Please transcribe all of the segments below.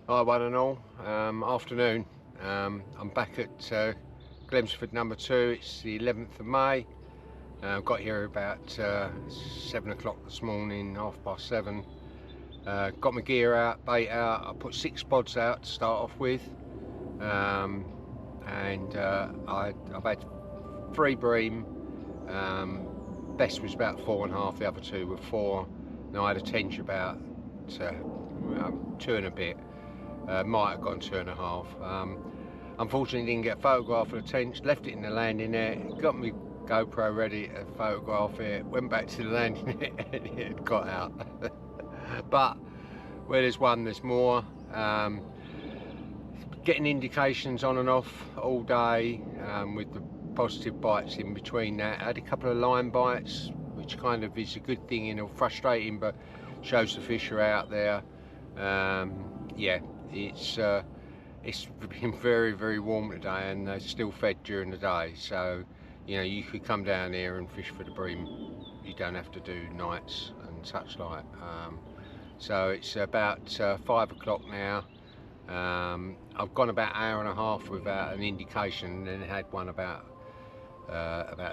Hi one and all, afternoon. I'm back at Glemsford number 2. It's the 11th of May. Got here about 7 o'clock this morning, 7:30. Got my gear out, bait out. I put 6 spods out to start off with, and I've had 3 bream. Best was about 4.5, the other 2 were 4. Now I had a tench about 2 and a bit. Might have gone 2.5. Unfortunately didn't get a photograph of the tench, left it in the landing net, got my GoPro ready to photograph it, went back to the landing net and it had got out. But where there's one, there's more. Getting indications on and off all day, with the positive bites in between that. I had a couple of line bites, which kind of is a good thing, you know, frustrating, but shows the fish are out there. Yeah, it's been very warm today, and they're still fed during the day, so you know you could come down here and fish for the bream. You don't have to do nights and such like. So it's about 5 o'clock now. I've gone about an hour and a half without an indication, and then had one about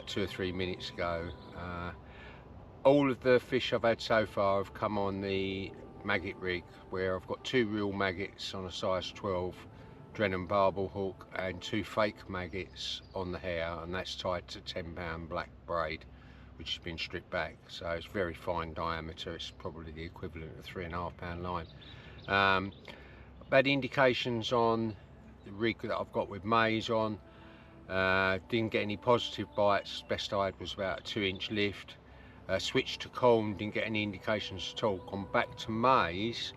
2 or 3 minutes ago. All of the fish I've had so far have come on the maggot rig, where I've got 2 real maggots on a size 12 Drennan barbel hook and 2 fake maggots on the hair, and that's tied to 10-pound black braid, which has been stripped back, so it's very fine diameter. It's probably the equivalent of 3.5-pound line. I've had indications on the rig that I've got with maize on. Didn't get any positive bites. Best I had was about a 2-inch lift. Switched to corn, didn't get any indications at all. Gone back to maize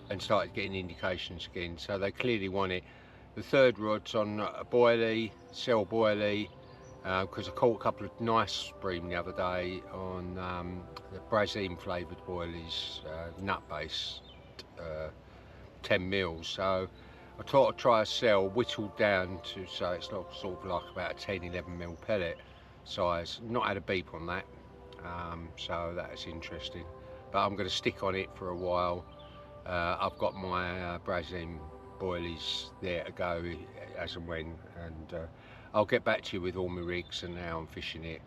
and started getting indications again, so they clearly want it. The third rod's on a boilie, cell boilie, because I caught a couple of nice bream the other day on the bream flavoured boilies, nut based, 10 mils. So I thought I'd try a cell whittled down to, so it's not sort of like about a 10-11 mil pellet size. Not had a beep on that. So that's interesting, but I'm going to stick on it for a while. I've got my bream boilies there to go as and when, and I'll get back to you with all my rigs and how I'm fishing it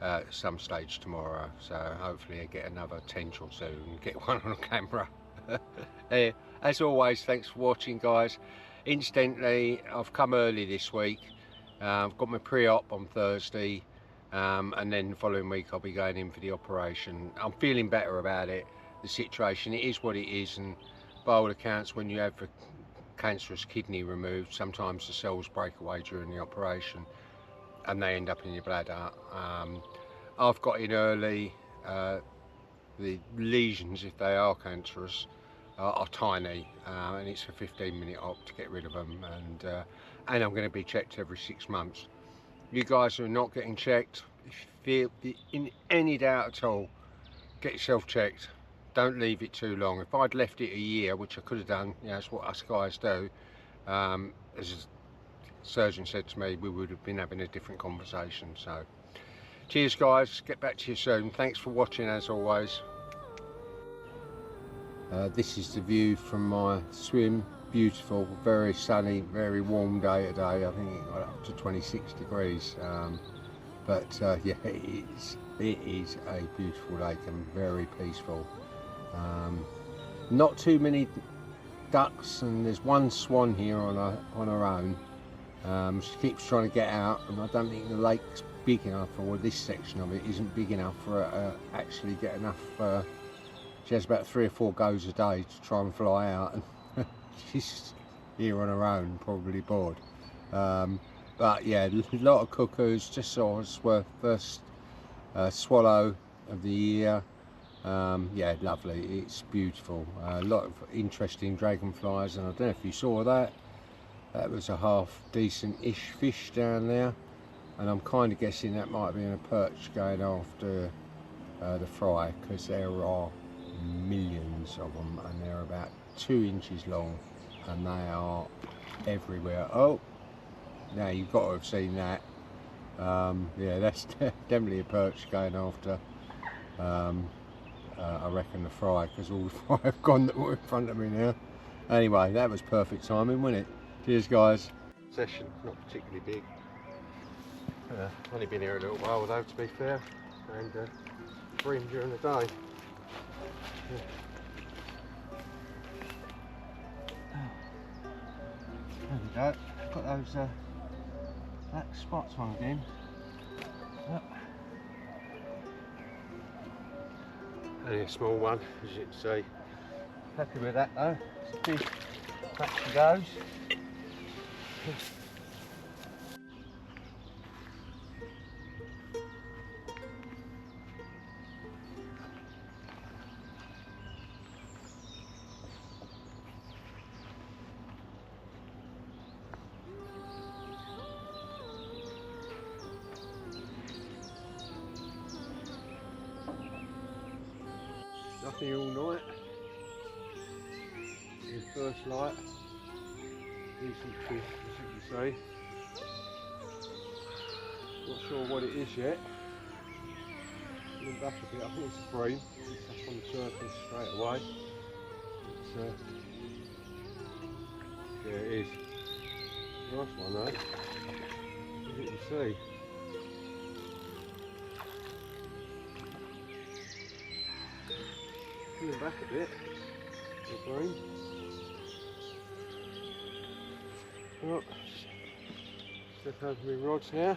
at some stage tomorrow. So hopefully I get another tench or so and get one on camera. As always, thanks for watching, guys. Incidentally, I've come early this week. I've got my pre-op on Thursday. And then the following week I'll be going in for the operation. I'm feeling better about it. The situation, it is what it is, and by all accounts, when you have a cancerous kidney removed, sometimes the cells break away during the operation and they end up in your bladder. I've got in early. The lesions, if they are cancerous, are tiny, and it's a 15-minute op to get rid of them, and I'm going to be checked every 6 months. You guys who are not getting checked, if you feel in any doubt at all, get yourself checked. Don't leave it too long. If I'd left it a year, which I could have done, you know, that's what us guys do, as a surgeon said to me, we would have been having a different conversation. So cheers guys, get back to you soon. Thanks for watching as always. This is the view from my swim. Beautiful, very sunny, very warm day today. I think it got up to 26 degrees, but yeah, it is a beautiful lake and very peaceful. Not too many ducks, and there's one swan here on her own. She keeps trying to get out, and I don't think the lake's big enough, or this section of it isn't big enough for her to actually get enough. She has about 3 or 4 goes a day to try and fly out, and she's here on her own, probably bored. But yeah, a lot of cuckoos. Just saw her first swallow of the year. Yeah, lovely, it's beautiful. A lot of interesting dragonflies, and I don't know if you saw that. That was a half decent-ish fish down there, and I'm kind of guessing that might be in a perch going after the fry, because there are millions of them, and they're about 2 inches long, and they are everywhere. Oh, now you've got to have seen that. Yeah, that's definitely a perch going after I reckon, to fry, because all the fry have gone that were in front of me now. Anyway, that was perfect timing, wasn't it? Cheers, guys. Session, not particularly big. Only been here a little while though, to be fair, and bream during the day. There we go. Got those black spots on again. Yep. Only a small one, as you can see. Happy with that though. It's a fish. Back she goes. Nothing all night. In first light. Decent fish, as you can see. Not sure what it is yet. Look back a bit, I think it's a bream. It's up on the surface straight away. It's, yeah, it is. Nice one though. As you can see. Coming back a bit. The bream. Right, step over my rods now.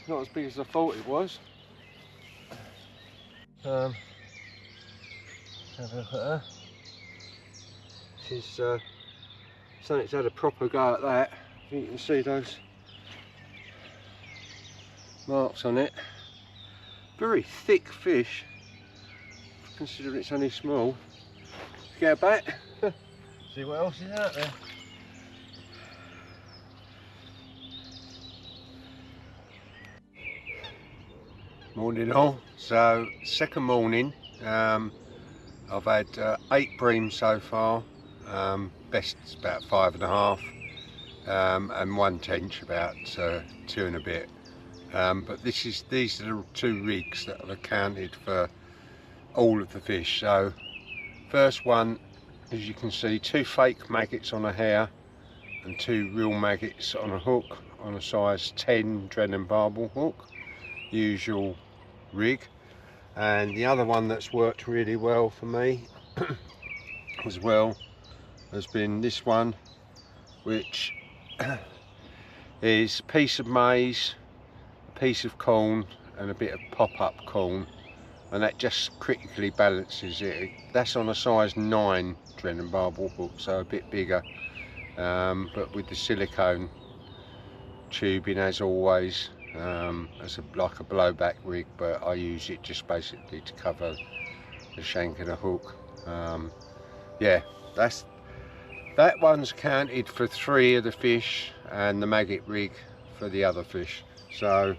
Not as big as I thought it was. Let's have a look at her. She's something that's had a proper go at that. You can see those marks on it. Very thick fish, considering it's only small. Go back, see what else is out there. Morning all. So second morning. I've had 8 bream so far. Best is about 5.5, and 1 tench about 2 and a bit. But these are the 2 rigs that have accounted for all of the fish. So first one, as you can see, 2 fake maggots on a hair and 2 real maggots on a hook on a size 10 Drennan barbel hook, usual rig. And the other one that's worked really well for me as well has been this one, which is a piece of maize, a piece of corn and a bit of pop-up corn, and that just critically balances it. That's on a size 9 Drennan barbel hook, so a bit bigger, but with the silicone tubing as always, as like a blowback rig, but I use it just basically to cover the shank and a hook. Yeah, that one's counted for 3 of the fish and the maggot rig for the other fish. So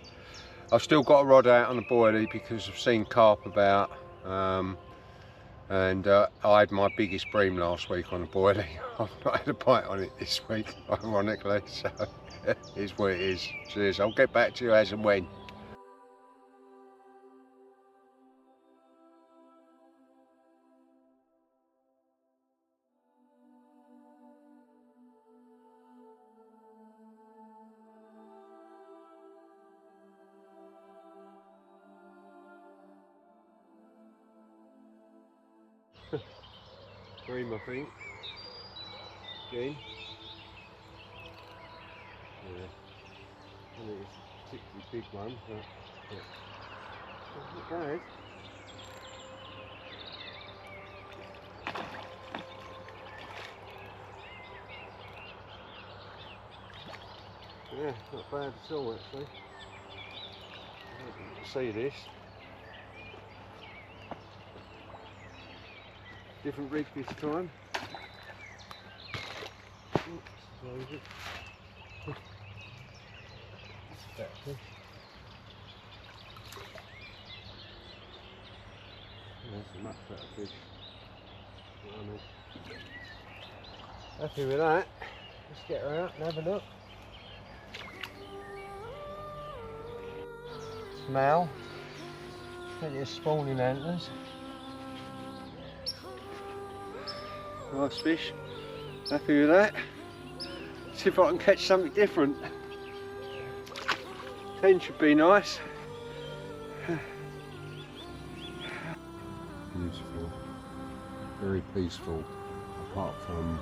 I've still got a rod out on the boilie because I've seen carp about, and I had my biggest bream last week on a boilie. I've not had a bite on it this week, ironically, so it is what it is. Cheers, I'll get back to you as and when. Bream, I think. Again. Yeah. I think it's a particularly big one, but it's not bad. Yeah, not bad at all actually. I don't think you can see this. Different rig this time. Oops, close it. That's better. That's a much better fish. You know what I mean? Happy with that. Let's get her out and have a look. Smell. Plenty of spawning antlers. Nice fish. Happy with that. See if I can catch something different. Tench should be nice. Beautiful. Very peaceful, apart from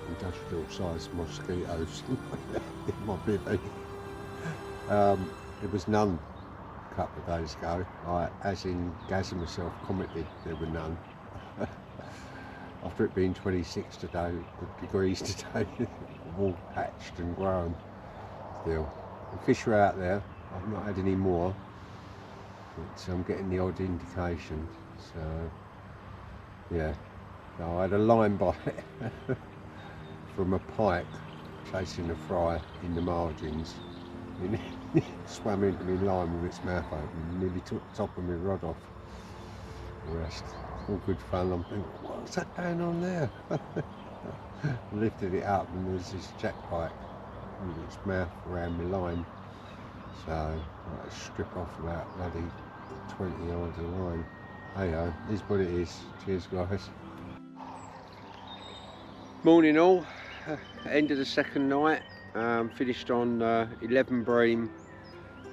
industrial sized mosquitoes in my bivvy. There was none a couple of days ago. As in Gaz and myself commented, there were none. After it being 26 degrees today, they've all hatched and grown still. The fish are out there. I've not had any more, but I'm getting the odd indication. So yeah, so I had a line bite from a pike chasing a fry in the margins. It swam into me line with its mouth open, nearly took the top of my rod off. The rest, all good fun. I'm thinking, what's that going on there? I lifted it up and there's this jack pike with its mouth around my line. So I had to strip off about bloody 20 yards of line. Hey ho, is what it is. Cheers guys. Morning all, end of the second night. Finished on 11 bream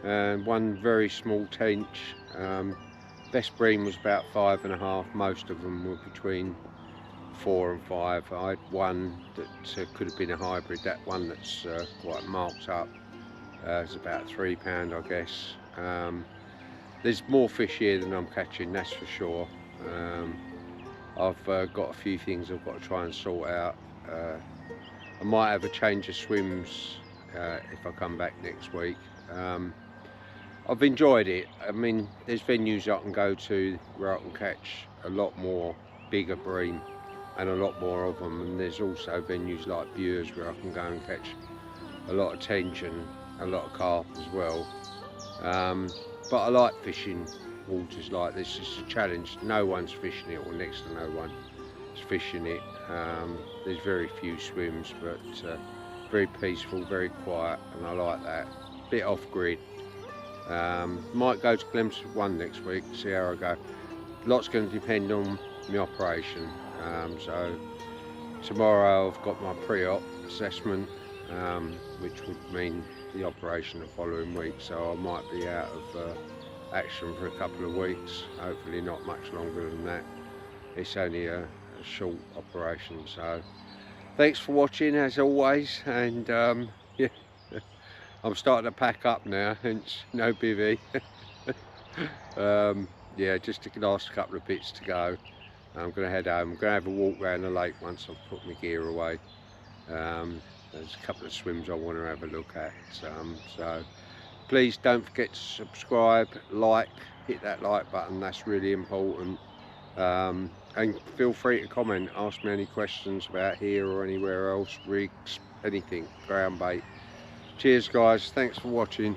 and one very small tench. Best bream was about 5.5, most of them were between 4 and 5. I had one that could have been a hybrid, that one that's quite marked up. It's about £3 I guess. There's more fish here than I'm catching, that's for sure. I've got a few things I've got to try and sort out. I might have a change of swims if I come back next week. I've enjoyed it. I mean, there's venues I can go to where I can catch a lot more bigger bream and a lot more of them, and there's also venues like Bures where I can go and catch a lot of tench and a lot of carp as well. But I like fishing waters like this. It's a challenge. No one's fishing it, or next to no one is fishing it. There's very few swims, but very peaceful, very quiet, and I like that. Bit off grid. Might go to Glemsford 1 next week, see how I go. Lots going to depend on my operation. So tomorrow I've got my pre-op assessment, which would mean the operation the following week, so I might be out of action for a couple of weeks, hopefully not much longer than that. It's only a short operation. So thanks for watching as always, and yeah, I'm starting to pack up now, hence no bivvy. Yeah, just the last couple of bits to go. I'm going to head home. I'm going to have a walk around the lake once I've put my gear away. There's a couple of swims I want to have a look at. So please don't forget to subscribe, like, hit that like button, that's really important. And feel free to comment, ask me any questions about here or anywhere else, rigs, anything, ground bait. Cheers guys, thanks for watching.